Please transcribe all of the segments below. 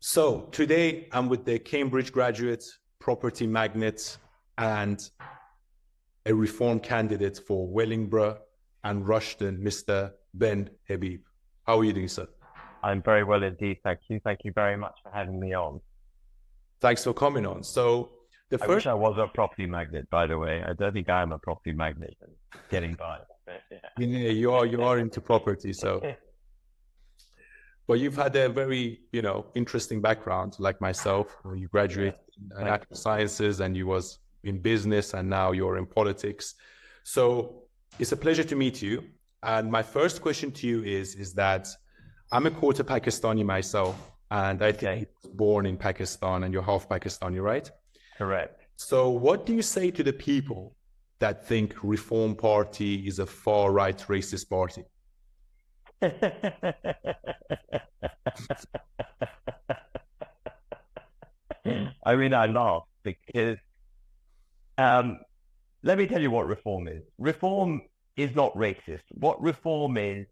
So today I'm with the Cambridge graduate, property magnate, and a reform candidate for Wellingborough and Rushden, Mr. Ben Habib. How are you doing, sir? I'm very well indeed, thank you. Thank you very much for having me on. Thanks for coming on. So I wish I was a property magnet, by the way. I don't think I am a property magnet and getting by. But, yeah, you are into property, so. But you've had a very, interesting background, like myself. You graduated in natural sciences, and you was in business, and now you're in politics. So it's a pleasure to meet you. And my first question to you is that I'm a quarter Pakistani myself, and I think you was born in Pakistan, and you're half Pakistani, right? Correct. So what do you say to the people that think Reform Party is a far-right racist party? I mean, I laugh because let me tell you what reform is. Reform is not racist. What reform is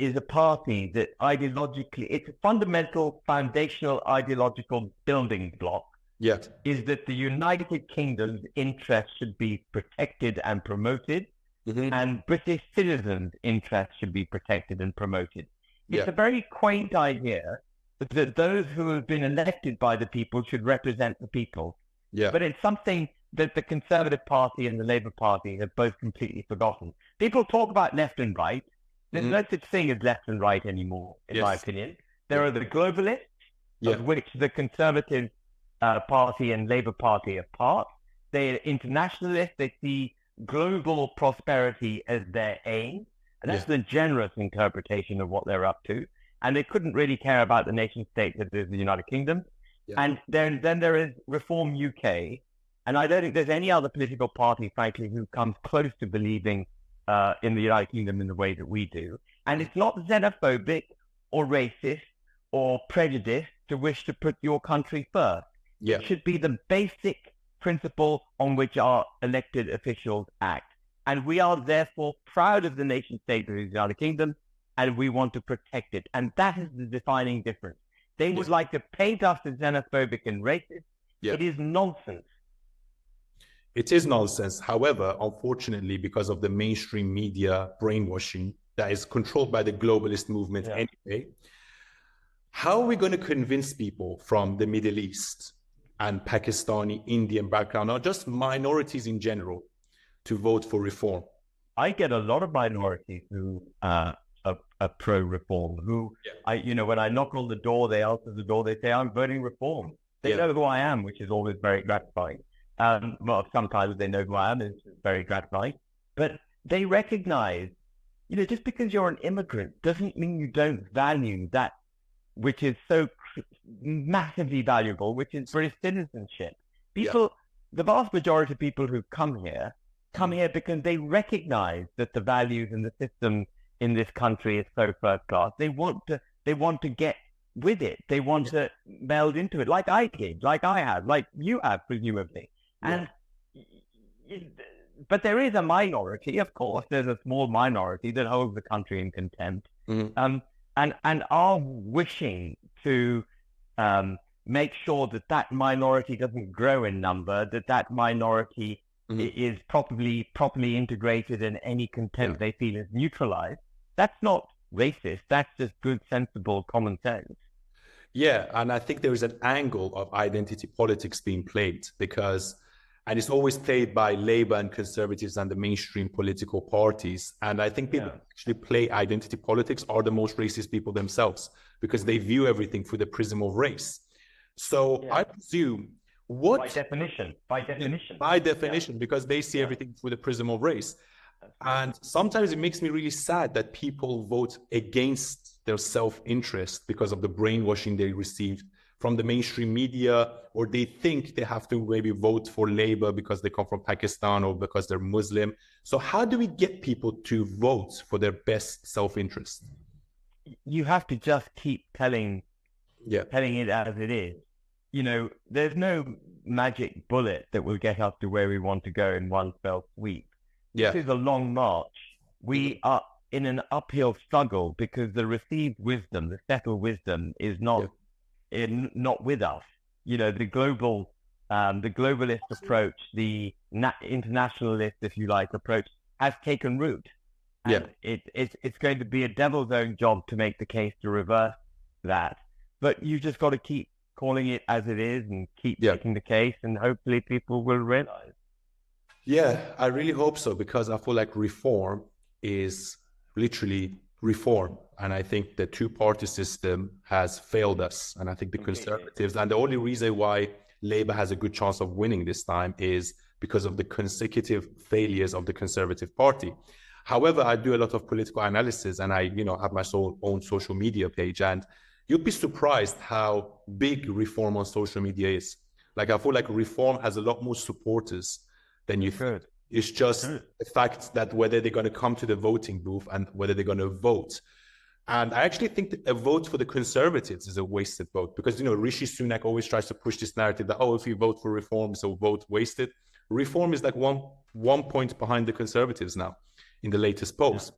a party that ideologically, it's a fundamental, foundational ideological building block. Yes. Is that the United Kingdom's interests should be protected and promoted, and British citizens' interests should be protected and promoted. It's a very quaint idea that those who have been elected by the people should represent the people. Yeah. But it's something that the Conservative Party and the Labour Party have both completely forgotten. People talk about left and right. There's no such thing as left and right anymore, in my opinion. There are the globalists, of which the Conservative Party and Labour Party are part. They're internationalists. They see global prosperity as their aim. And that's the generous interpretation of what they're up to. And they couldn't really care about the nation state that is the United Kingdom. And then there is Reform UK. And I don't think there's any other political party, frankly, who comes close to believing in the United Kingdom in the way that we do. And it's not xenophobic or racist or prejudiced to wish to put your country first. It should be the basic principle on which our elected officials act. And we are therefore proud of the nation state of the United Kingdom, and we want to protect it. And that is the defining difference. They would like to paint us as xenophobic and racist. It is nonsense. It is nonsense. However, unfortunately, because of the mainstream media brainwashing that is controlled by the globalist movement anyway, how are we going to convince people from the Middle East and Pakistani, Indian background, or just minorities in general, to vote for reform? I get a lot of minorities who are pro-reform, who, when I knock on the door, they answer the door, they say, I'm voting reform. They know who I am, which is always very gratifying. Well, sometimes they know who I am, it's very gratifying. But they recognize, just because you're an immigrant doesn't mean you don't value that which is so massively valuable, which is British citizenship. People, the vast majority of people who come here because they recognize that the values and the system in this country is so first class. They want to get with it. They want to meld into it, like I did, like I have, like you have, presumably. And but there is a minority, of course. There's a small minority that holds the country in contempt, and are wishing to make sure that minority doesn't grow in number, that minority is properly integrated, and any contempt they feel is neutralized. That's not racist. That's just good, sensible, common sense. Yeah, and I think there is an angle of identity politics being played and it's always played by Labour and Conservatives and the mainstream political parties. And I think people actually play identity politics are the most racist people themselves, because they view everything through the prism of race. So I presume By definition, because they see everything through the prism of race. And sometimes it makes me really sad that people vote against their self-interest because of the brainwashing they received from the mainstream media, or they think they have to maybe vote for Labour because they come from Pakistan or because they're Muslim. So how do we get people to vote for their best self-interest? You have to just keep telling it as it is. There's no magic bullet that will get us to where we want to go in one fell sweep. This is a long march. We are in an uphill struggle because the received wisdom, the settled wisdom, is not not with us. The globalist approach, the internationalist, if you like, approach has taken root. And it's going to be a devil's own job to make the case to reverse that. But you just got to keep calling it as it is and keep making the case, and hopefully people will realize. Yeah, I really hope so, because I feel like reform is literally reform. And I think the two-party system has failed us. And I think the Conservatives, and the only reason why Labour has a good chance of winning this time is because of the consecutive failures of the Conservative Party. However, I do a lot of political analysis, and I, have my own social media page, and you'd be surprised how big reform on social media is. Like, I feel like reform has a lot more supporters than you think. It's just the fact that whether they're going to come to the voting booth and whether they're going to vote. And I actually think that a vote for the Conservatives is a wasted vote, because, Rishi Sunak always tries to push this narrative that, if you vote for reform, so vote wasted. Reform is like one point behind the Conservatives now in the latest polls.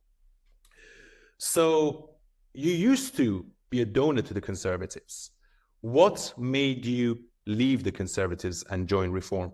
So you used to be a donor to the Conservatives. What made you leave the Conservatives and join reform?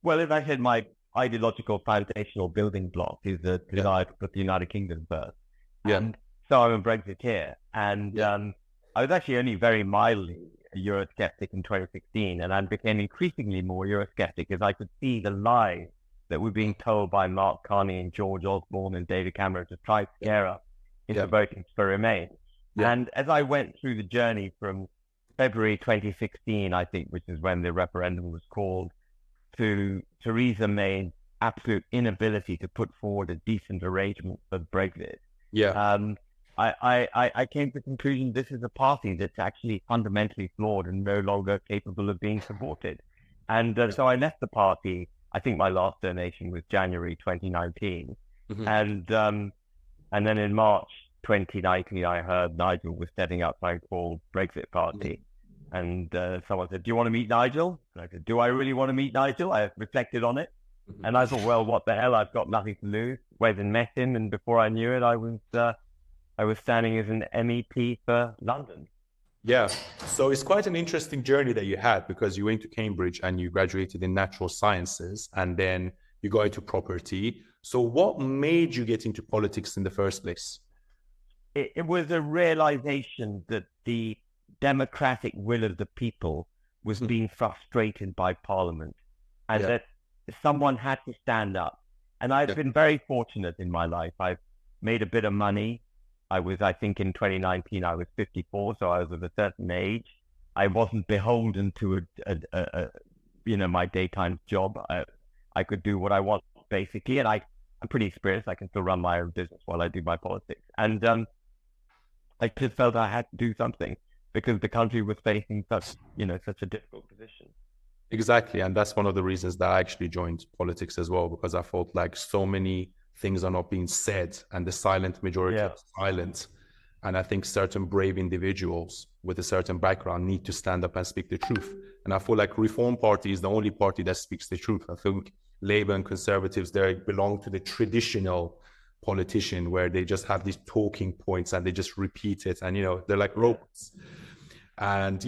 Well, as I said, my ideological foundational building block is the desire to put the United Kingdom first. And so I'm a Brexiteer. And I was actually only very mildly a Eurosceptic in 2016, and I became increasingly more Eurosceptic as I could see the lies that were being told by Mark Carney and George Osborne and David Cameron to try to scare us into voting for Remain. And as I went through the journey from February 2016, I think, which is when the referendum was called, to Theresa May's absolute inability to put forward a decent arrangement for Brexit, I came to the conclusion this is a party that's actually fundamentally flawed and no longer capable of being supported. And so I left the party. I think my last donation was January 2019. And then in March 2019, I heard Nigel was setting up something called Brexit Party. And someone said, do you want to meet Nigel? And I said, do I really want to meet Nigel? I reflected on it. And I thought, well, what the hell? I've got nothing to lose. Went and met him. And before I knew it, I was standing as an MEP for London. Yeah. So it's quite an interesting journey that you had, because you went to Cambridge and you graduated in natural sciences, and then you got into property. So what made you get into politics in the first place? It was a realization that the democratic will of the people was being frustrated by Parliament, and that someone had to stand up. And I've been very fortunate in my life. I've made a bit of money. I think in 2019, I was 54, so I was of a certain age. I wasn't beholden to my daytime job. I could do what I want, basically, and I'm pretty experienced. I can still run my own business while I do my politics. And I just felt I had to do something, because the country was facing such a difficult position. Exactly. And that's one of the reasons that I actually joined politics as well, because I felt like so many things are not being said and the silent majority are silent. And I think certain brave individuals with a certain background need to stand up and speak the truth. And I feel like Reform Party is the only party that speaks the truth. I think Labour and Conservatives, they belong to the traditional politician, where they just have these talking points and they just repeat it, and they're like robots. And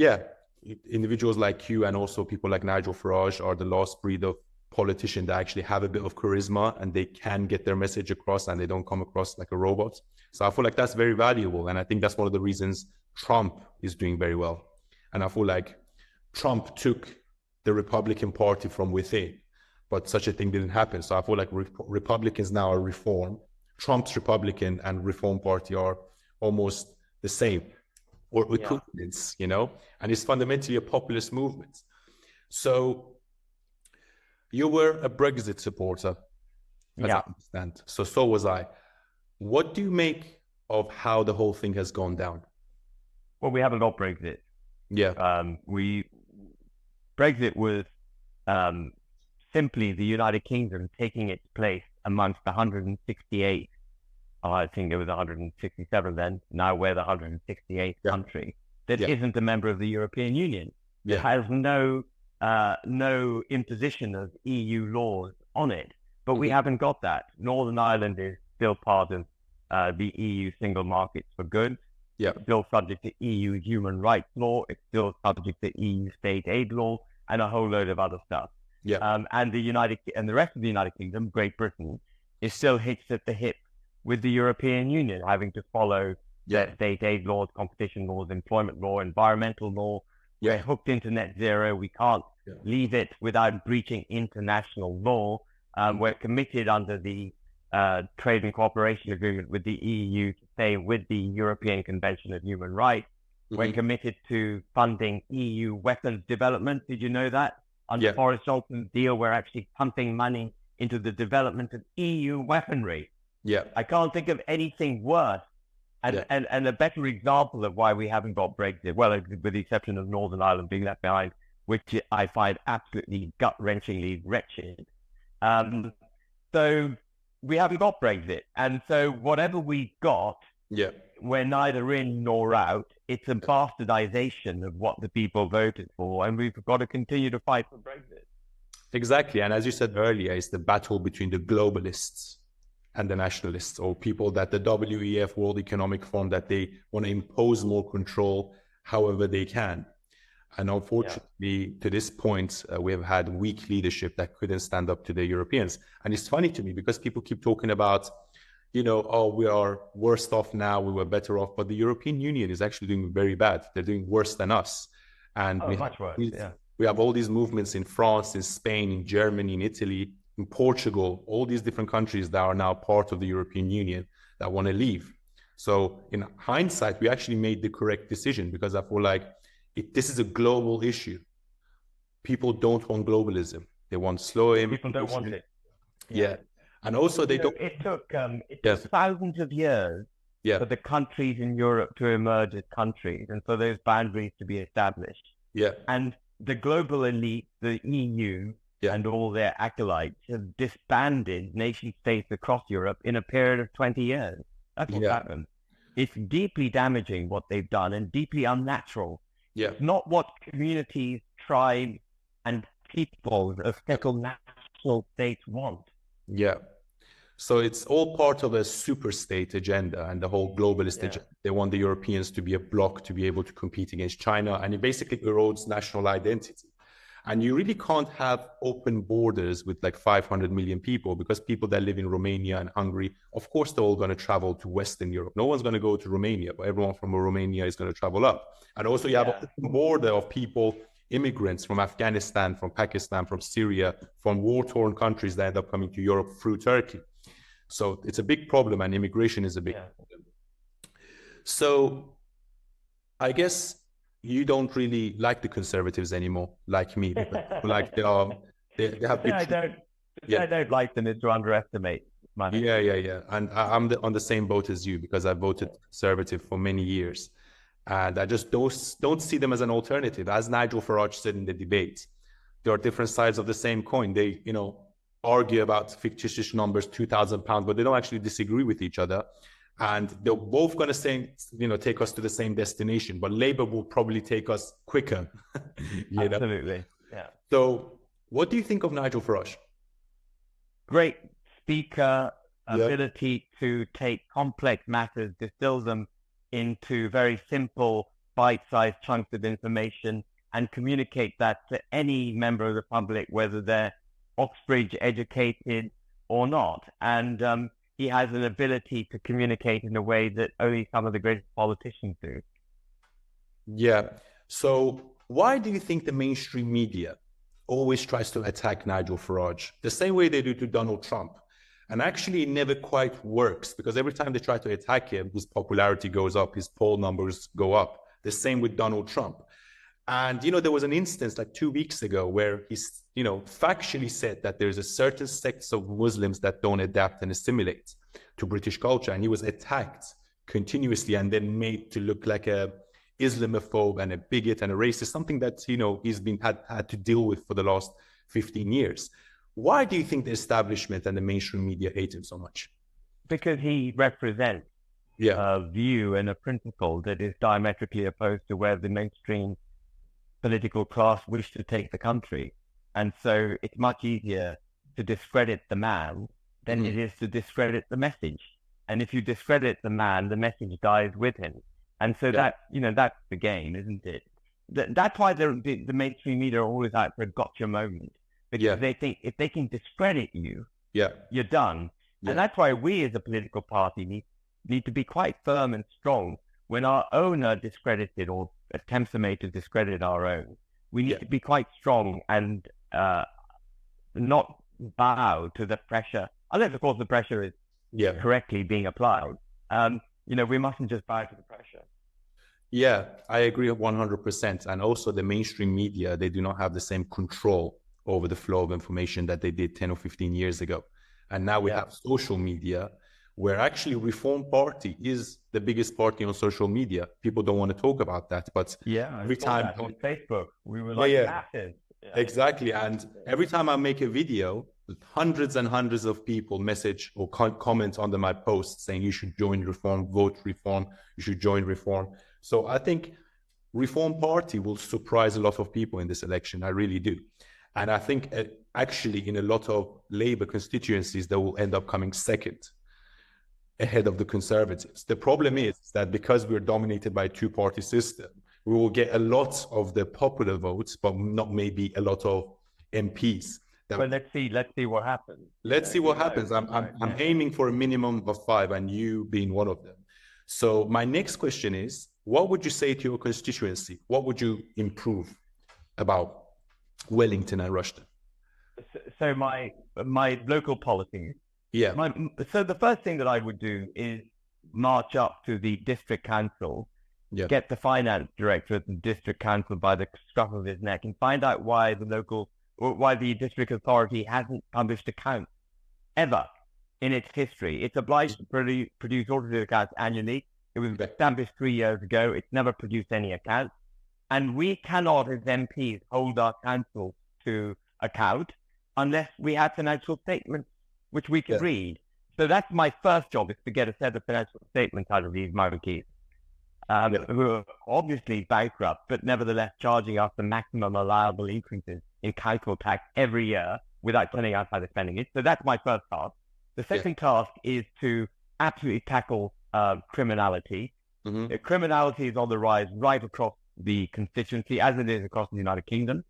individuals like you and also people like Nigel Farage are the last breed of politician that actually have a bit of charisma, and they can get their message across and they don't come across like a robot. So I feel like that's very valuable, and I think that's one of the reasons Trump is doing very well. And I feel like Trump took the Republican Party from within, but such a thing didn't happen. So I feel like Republicans now are reform. Trump's Republican and Reform Party are almost the same, or equivalents, and it's fundamentally a populist movement. So you were a Brexit supporter, as I understand. So was I. What do you make of how the whole thing has gone down? Well, we haven't got Brexit. Brexit was simply the United Kingdom taking its place amongst the 168. I think it was 167 then. Now we're the 168th country that isn't a member of the European Union. It has no imposition of EU laws on it. But we haven't got that. Northern Ireland is still part of the EU single markets for goods. Yeah. It's still subject to EU human rights law. It's still subject to EU state aid law and a whole load of other stuff. Yeah. And the rest of the United Kingdom, Great Britain, is still hitched at the hip with the European Union, having to follow their state aid laws, competition laws, employment law, environmental law. We're hooked into net zero. We can't leave it without breaching international law. We're committed under the Trade and Cooperation Agreement with the EU to stay with the European Convention of Human Rights. We're committed to funding EU weapons development. Did you know that? Under Boris Johnson's deal, we're actually pumping money into the development of EU weaponry. Yeah. I can't think of anything worse. And a better example of why we haven't got Brexit, well, with the exception of Northern Ireland being left behind, which I find absolutely gut-wrenchingly wretched. So we haven't got Brexit. And so whatever we got, we're neither in nor out. It's a bastardization of what the people voted for, and we've got to continue to fight for Brexit. Exactly. And as you said earlier, it's the battle between the globalists and the nationalists, or people that the WEF, World Economic Forum, that they want to impose more control however they can. And unfortunately, to this point, we have had weak leadership that couldn't stand up to the Europeans. And it's funny to me because people keep talking about, we are worse off now, we were better off. But the European Union is actually doing very bad. They're doing worse than us. And much worse, we have all these movements in France, in Spain, in Germany, in Italy, in Portugal, all these different countries that are now part of the European Union that want to leave. So in hindsight, we actually made the correct decision because I feel like this is a global issue. People don't want globalism. They want slow People don't want it. Yeah. And also they don't... It took thousands of years for the countries in Europe to emerge as countries and for those boundaries to be established. Yeah. And the global elite, the EU, and all their acolytes have disbanded nation states across Europe in a period of 20 years. That's what happened. It's deeply damaging what they've done and deeply unnatural. Yeah. It's not what communities, tribes, and peoples of settled national states want. Yeah. So it's all part of a super state agenda and the whole globalist agenda. They want the Europeans to be a bloc to be able to compete against China, and it basically erodes national identity. And you really can't have open borders with like 500 million people because people that live in Romania and Hungary, of course, they're all going to travel to Western Europe. No one's going to go to Romania, but everyone from Romania is going to travel up. And also you have a border of people, immigrants from Afghanistan, from Pakistan, from Syria, from war-torn countries that end up coming to Europe through Turkey. So it's a big problem, and immigration is a big problem. So I guess you don't really like the conservatives anymore, like me. Like they have. I don't like them to underestimate. And I'm on the same boat as you because I voted conservative for many years, and I just don't see them as an alternative. As Nigel Farage said in the debate, there are different sides of the same coin. They argue about fictitious numbers, £2,000, but they don't actually disagree with each other. And they're both going to take us to the same destination, but Labour will probably take us quicker. Absolutely. Yeah. So what do you think of Nigel Farage? Great speaker, ability to take complex matters, distill them into very simple, bite-sized chunks of information and communicate that to any member of the public, whether they're Oxbridge educated or not. And he has an ability to communicate in a way that only some of the greatest politicians do. Yeah. So why do you think the mainstream media always tries to attack Nigel Farage the same way they do to Donald Trump? And actually it never quite works because every time they try to attack him, his popularity goes up, his poll numbers go up. The same with Donald Trump. And, there was an instance like 2 weeks ago where he's, factually said that there's a certain sects of Muslims that don't adapt and assimilate to British culture. And he was attacked continuously and then made to look like a Islamophobe and a bigot and a racist, something that, he's been had to deal with for the last 15 years. Why do you think the establishment and the mainstream media hate him so much? Because he represents a view and a principle that is diametrically opposed to where the mainstream political class wish to take the country. And so it's much easier to discredit the man than it is to discredit the message. And if you discredit the man, the message dies with him. And so that's the game, isn't it? That's why the mainstream media are always out for a gotcha moment, because they think if they can discredit you, you're done. And that's why we as a political party need to be quite firm and strong when our own are discredited or attempts are made to discredit our own. We need to be quite strong and not bow to the pressure, unless of course the pressure is correctly being applied. We mustn't just bow to the pressure. Yeah, I agree 100%. And also the mainstream media, they do not have the same control over the flow of information that they did 10 or 15 years ago. And now we have social media, where actually Reform Party is the biggest party on social media. People don't want to talk about that, but every time on Facebook, we were like massive. Exactly. And every time I make a video, hundreds and hundreds of people message or comment under my post saying you should join Reform, vote Reform, you should join Reform. So I think Reform Party will surprise a lot of people in this election. I really do. And I think actually in a lot of Labour constituencies, they will end up coming second ahead of the Conservatives. The problem is that because we're dominated by a two-party system, we will get a lot of the popular votes, but not maybe a lot of MPs. But let's see what happens. Let's see what happens. I'm aiming for a minimum of 5, and you being one of them. So my next question is, what would you say to your constituency? What would you improve about Wellington and Rushden? So my local policies. So the first thing that I would do is march up to the district council, get the finance director at the district council by the scruff of his neck, and find out why the district authority hasn't published accounts ever in its history. It's obliged to produce audited accounts annually. It was established 3 years ago. It's never produced any accounts. And we cannot, as MPs, hold our council to account unless we have financial statements which we can read. So that's my first job, is to get a set of financial statements out of these monkeys, who are obviously bankrupt, but nevertheless charging us the maximum allowable increases in council tax every year without telling us how they're spending it. So that's my first task. The second task is to absolutely tackle criminality. Criminality is on the rise right across the constituency, as it is across the United Kingdom.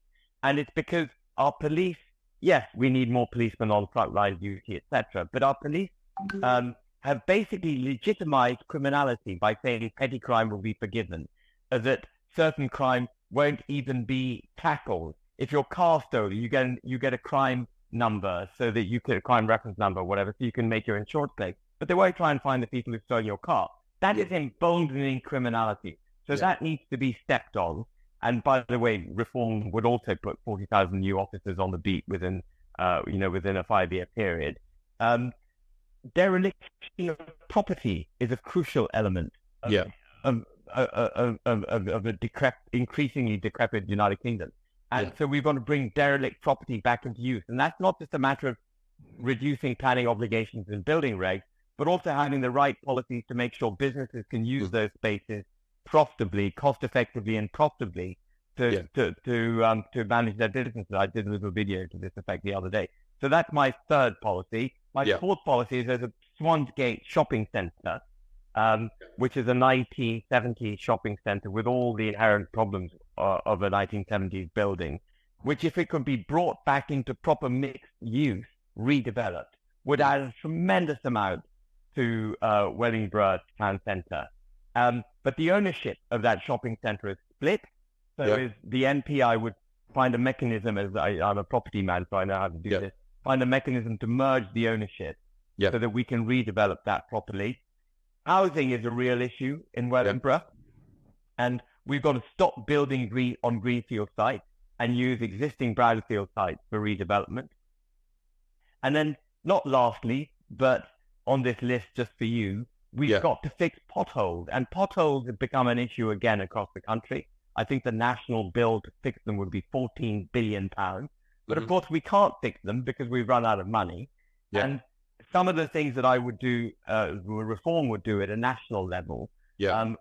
And it's because our police, yes, we need more policemen on frontline duty, etc. But our police have basically legitimized criminality by saying petty crime will be forgiven, that certain crime won't even be tackled. If your car stolen, you get a crime number, so that you get a crime reference number, or whatever, so you can make your insurance claim. But they won't try and find the people who stole your car. That is emboldening criminality. So that needs to be stepped on. And by the way, Reform would also put 40,000 new officers on the beat within a 5-year period. Dereliction of property is a crucial element of a increasingly decrepit United Kingdom. And so we've got to bring derelict property back into use. And that's not just a matter of reducing planning obligations and building regs, but also having the right policies to make sure businesses can use those spaces profitably, cost-effectively, and profitably to manage their businesses. I did a little video to this effect the other day. So that's my third policy. My fourth policy is there's a Swansgate shopping centre, which is a 1970s shopping centre with all the inherent problems of a 1970s building, which, if it could be brought back into proper mixed use, redeveloped, would add a tremendous amount to Wellingborough town centre. But the ownership of that shopping centre is split. So as the MP, I would find a mechanism, as I'm a property man, so I know how to do this, find a mechanism to merge the ownership so that we can redevelop that properly. Housing is a real issue in Wellingborough, and we've got to stop building on greenfield sites and use existing brownfield sites for redevelopment. And then, not lastly, but on this list just for you, we've got to fix potholes. And potholes have become an issue again across the country. I think the national bill to fix them would be £14 billion. But of course, we can't fix them because we've run out of money. And some of the things that I would do, Reform would do at a national level,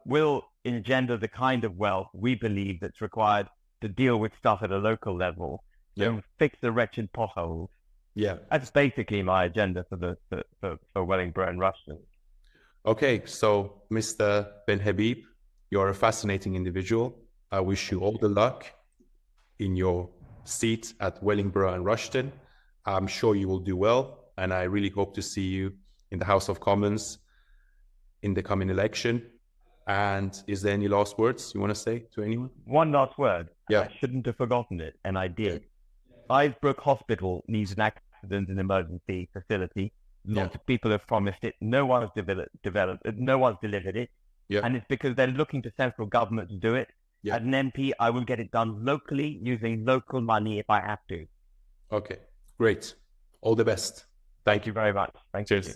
will engender the kind of wealth we believe that's required to deal with stuff at a local level, and fix the wretched potholes. That's basically my agenda for Wellingborough and Rushden. Okay, so Mr. Ben Habib, you're a fascinating individual. I wish you all the luck in your seat at Wellingborough and Rushden. I'm sure you will do well, and I really hope to see you in the House of Commons in the coming election. And is there any last words you want to say to anyone? One last word. Yeah. I shouldn't have forgotten it, and I did. Ivesbrook Hospital needs an accident and emergency facility. Lots of people have promised it. No one's no one's delivered it. Yeah. And it's because they're looking to central government to do it. Yeah. As an MP, I will get it done locally using local money if I have to. Okay, great. All the best. Thank you. Very much. Thank Cheers. you.